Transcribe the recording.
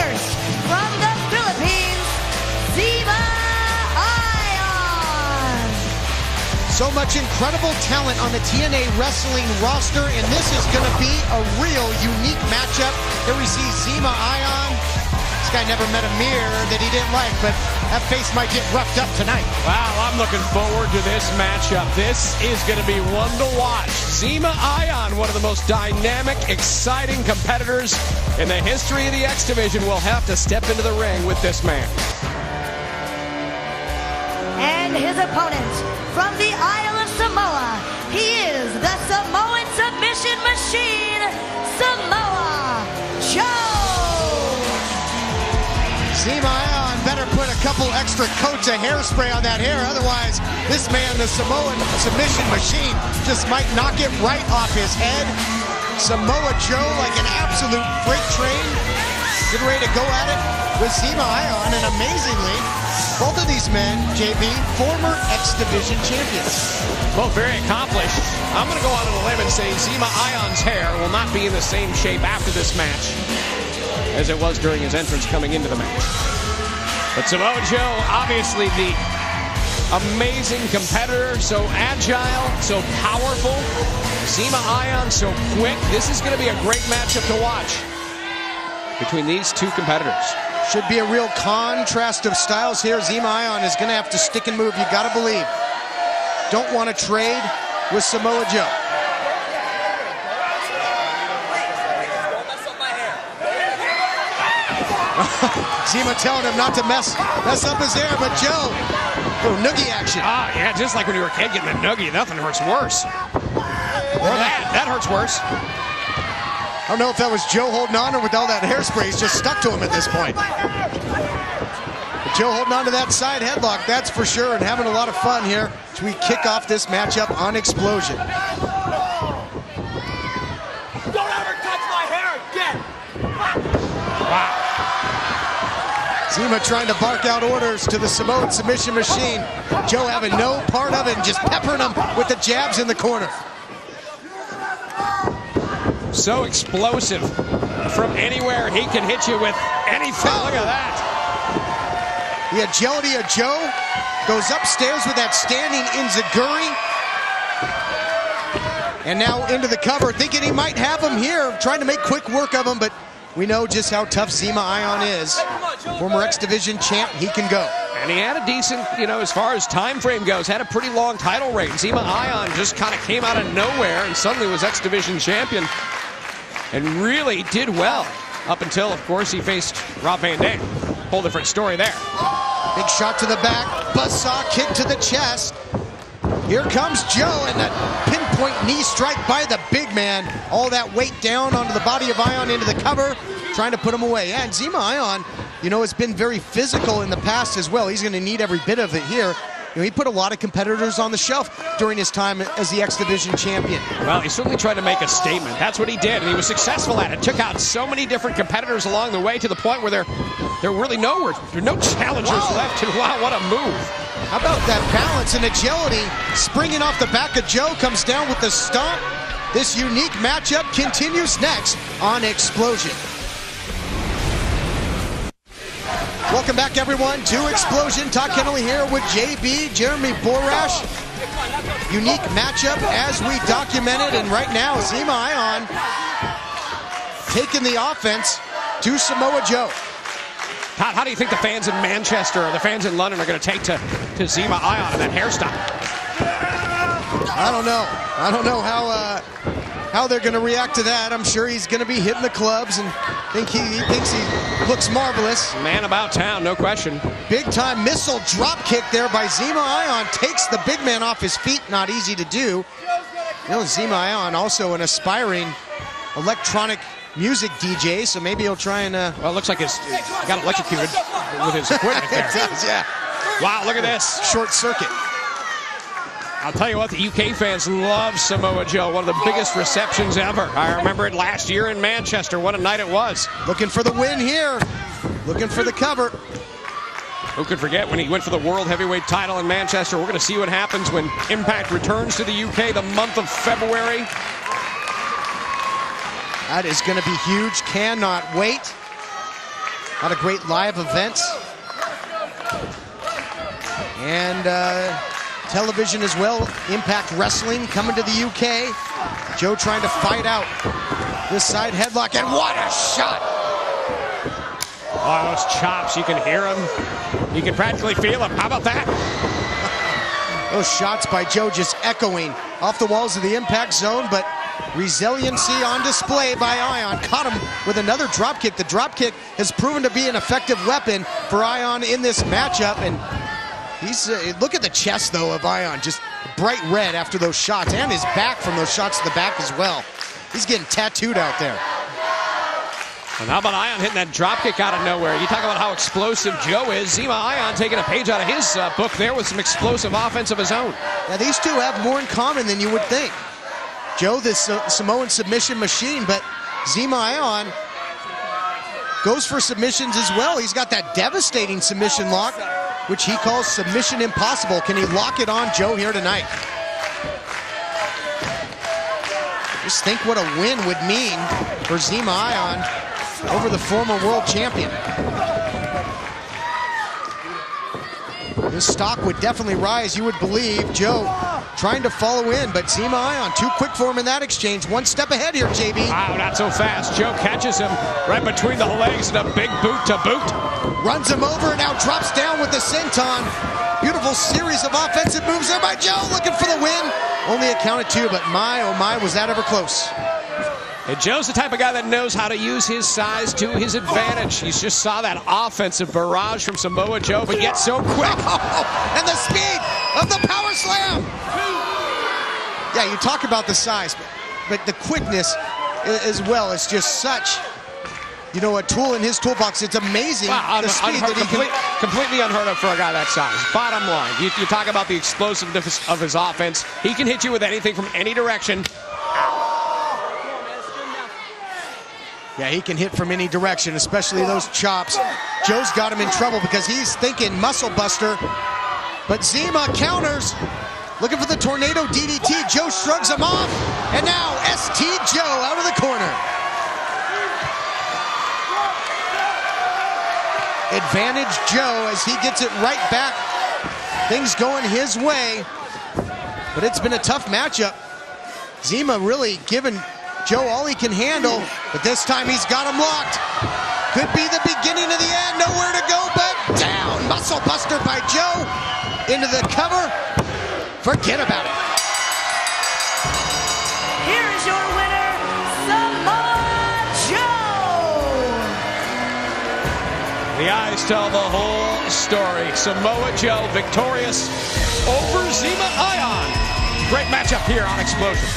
first, from the Philippines, Zema Ion. So much incredible talent on the TNA Wrestling roster, and this is going to be a real unique matchup. Here we see Zema Ion. This guy never met a mirror that he didn't like, but that face might get roughed up tonight. Wow, I'm looking forward to this matchup. This is going to be one to watch. Zema Ion, one of the most dynamic, exciting competitors in the history of the X Division, will have to step into the ring with this man. And his opponent, from the Isle of Samoa, he is the Samoan submission machine, Samoa Joe. Zema Ion better put a couple extra coats of hairspray on that hair, otherwise this man, the Samoan submission machine, just might knock it right off his head. Samoa Joe like an absolute freight train, getting ready to go at it with Zema Ion, and amazingly, both of these men, JB, former X Division champions. Both very accomplished. I'm going to go out on a limb and say Zema Ion's hair will not be in the same shape after this match as it was during his entrance coming into the match. But Samoa Joe, obviously the amazing competitor, so agile, so powerful. Zema Ion, so quick. This is going to be a great matchup to watch between these two competitors. Should be a real contrast of styles here. Zema Ion is going to have to stick and move, you got to believe. Don't want to trade with Samoa Joe. Zema telling him not to mess up his hair, but Joe, little noogie action. Ah, yeah, just like when you were a kid getting a noogie, nothing hurts worse. Or that hurts worse. I don't know if that was Joe holding on or with all that hairspray, he's just stuck to him at this point. But Joe holding on to that side headlock, that's for sure, and having a lot of fun here as we kick off this matchup on Explosion. Don't ever touch my hair again! Wow. Zema trying to bark out orders to the Samoan submission machine. Joe having no part of it and just peppering him with the jabs in the corner. So explosive. From anywhere, he can hit you with anything. Look at that. The agility of Joe goes upstairs with that standing enziguri. And now into the cover, thinking he might have him here, trying to make quick work of him, but we know just how tough Zema Ion is. Former X Division champ, he can go. And he had a decent, as far as time frame goes, had a pretty long title reign. Zema Ion just kind of came out of nowhere and suddenly was X Division champion and really did well up until, of course, he faced Rob Van Dam. Whole different story there. Big shot to the back, buzzsaw kick to the chest. Here comes Joe, and that pinpoint knee strike by the big man. All that weight down onto the body of Ion into the cover, trying to put him away. And Zema Ion, has been very physical in the past as well. He's going to need every bit of it here. He put a lot of competitors on the shelf during his time as the X Division champion. Well, he certainly tried to make a statement. That's what he did, and he was successful at it. Took out so many different competitors along the way to the point where there really there are no challengers left. And wow, what a move. How about that balance and agility? Springing off the back of Joe, comes down with the stomp. This unique matchup continues next on Explosion. Welcome back, everyone, to Explosion. Todd Kennelly here with JB, Jeremy Borash. Unique matchup as we documented, and right now, Zema Ion taking the offense to Samoa Joe. Todd, how do you think the fans in Manchester or the fans in London are going to take to Zema Ion and that hairstyle? I don't know. I don't know how they're going to react to that. I'm sure he's going to be hitting the clubs and he thinks he looks marvelous. Man about town, no question. Big time missile drop kick there by Zema Ion. Takes the big man off his feet. Not easy to do. Zema Ion also an aspiring electronic music DJ, so maybe he'll try and well, it looks like he got electrocuted with his equipment there. It does, yeah. Wow, look at this. Short circuit. I'll tell you what, the UK fans love Samoa Joe. One of the biggest receptions ever. I remember it last year in Manchester. What a night it was. Looking for the win here. Looking for the cover. Who could forget when he went for the World Heavyweight title in Manchester? We're going to see what happens when Impact returns to the UK the month of February. That is going to be huge. Cannot wait. A lot of great live events. And television as well. Impact Wrestling coming to the UK. Joe trying to fight out this side headlock, and what a shot! Oh, those chops, you can hear them. You can practically feel them. How about that? Those shots by Joe just echoing off the walls of the Impact Zone, but resiliency on display by Ion. Caught him with another dropkick. The dropkick has proven to be an effective weapon for Ion in this matchup, and he's look at the chest though of Ion, just bright red after those shots, and his back from those shots to the back as well. He's getting tattooed out there. And how about Ion hitting that dropkick out of nowhere? You talk about how explosive Joe is. Zema Ion taking a page out of his book there with some explosive offense of his own. Yeah, these two have more in common than you would think. Joe, this Samoan submission machine, but Zema Ion goes for submissions as well. He's got that devastating submission lock, which he calls submission impossible. Can he lock it on Joe here tonight? Just think what a win would mean for Zema Ion over the former world champion. This stock would definitely rise, you would believe. Joe trying to follow in, but Zema Ion too quick for him in that exchange. One step ahead here, JB. Wow, not so fast. Joe catches him right between the legs and a big boot to boot. Runs him over and now drops down with the senton. Beautiful series of offensive moves there by Joe, looking for the win. Only a count of two, but my, oh my, was that ever close. And Joe's the type of guy that knows how to use his size to his advantage. He just saw that offensive barrage from Samoa Joe, but yet so quick. And the speed of the power slam. Yeah, you talk about the size, but the quickness as well is just such, you know, a tool in his toolbox. It's amazing the speed that he can. Completely unheard of for a guy that size. Bottom line, you talk about the explosiveness of his offense. He can hit you with anything from any direction. Yeah, he can hit from any direction, especially those chops. Joe's got him in trouble because he's thinking muscle buster, but Zema counters, looking for the tornado DDT. Joe shrugs him off, and now ST Joe out of the corner. Advantage Joe as he gets it right back. Things going his way, but it's been a tough matchup. Zema really giving Joe all he can handle, but this time he's got him locked. Could be the beginning of the end. Nowhere to go but down. Muscle buster by Joe into the cover. Forget about it. Here is your winner, Samoa Joe. The eyes tell the whole story. Samoa Joe victorious over Zema Ion. Great matchup here on Explosion.